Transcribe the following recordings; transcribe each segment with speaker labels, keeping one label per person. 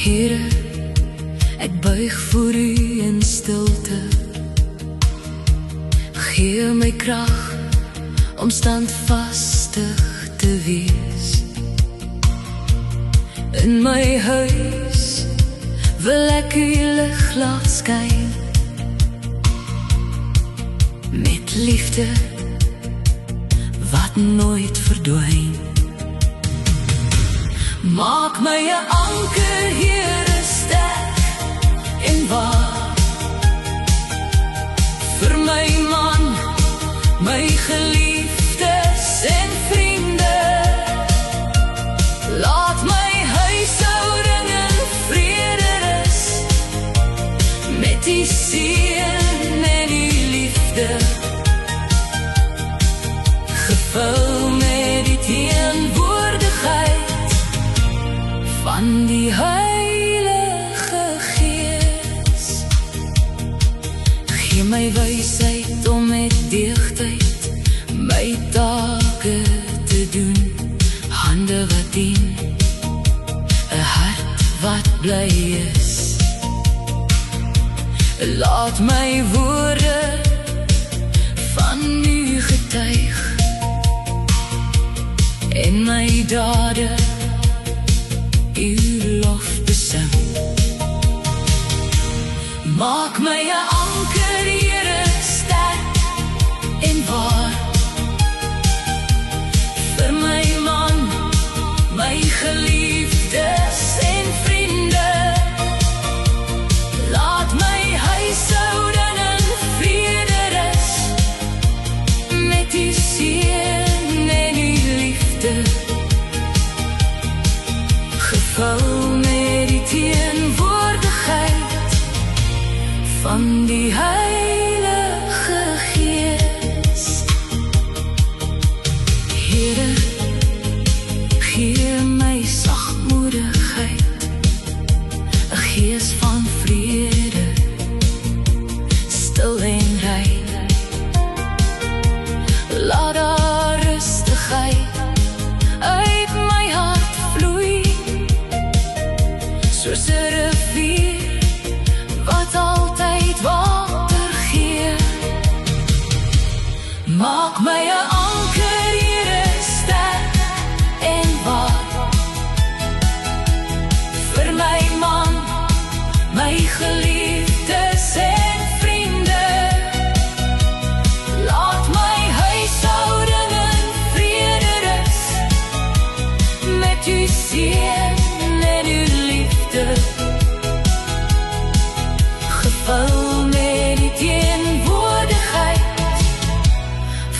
Speaker 1: Here, ek buig voor u in stilte. Gee my krag om standvastig te wees. In my huis wil ek u lig laat skyn, met liefde wat nooit verdwyn. Maak my 'n anker, Here, sterk en waar, vir my man, my geliefdes en vriende. Laat my huishouding in vrede rus, met die seën en die liefde, gevul met die teenwoordigheid van die Heilige Gees. Gee my wysheid om met deugdheid my take te doen, hande wat dien, 'n hart wat bly is. Laat my woorde van u getuig, en my dade uw lof besing. Maak my 'n anker, Here, sterk en waar, vir my man, my geliefdes en vriende. Laat my huishouding in vrede rus, met die seën en die liefde, gevul met die teenwoordigheid van die Heilige Gees. Here, gee my sagmoedigheid, 'n gees van vrede, stil en rein. Laat daar rustigheid uit my hart vloei, soos 'n rivier wat altyd water gee. Maak my 'n anker, Here, sterk en waar, vir my man, my geliefdes en vriende. Laat my huishouding in vrede rus, met u seën en uw liefde, gevul met die teenwoordigheid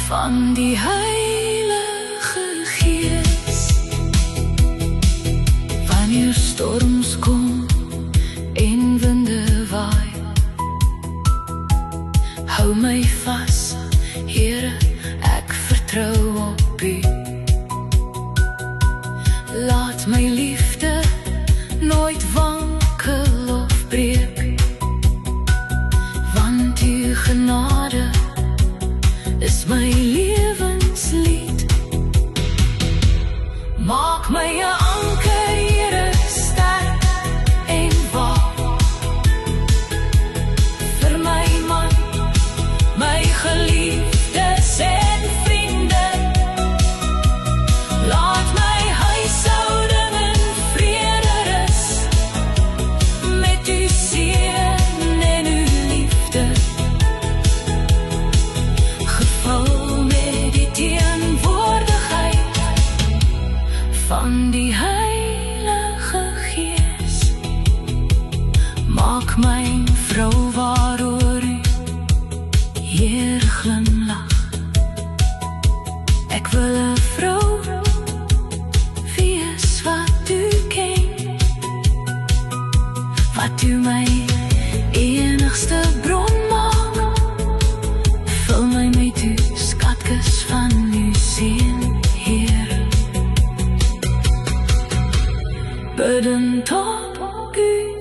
Speaker 1: van die Heilige Gees. Wanneer storms kom en winde waai, hou my vas, Here, ek vertrou op u. Laat my liefde nooit wankel of breek, want uw genade is my lewenslied. Maak my 'n anker, Here, sterk en waar, vir my man, my geliefdes en vriende. Laat my huishouding in vrede rus, met u seën en uw liefde, gevul met die teenwoordigheid van die Heilige Gees. Maak my vrou waaroor u, Heer, glimlag. Ek wil 'n vrou wees wat u ken, wat u my enigste bron maak. Vul my met u skatkis van u seën, Heer. Bidden tot u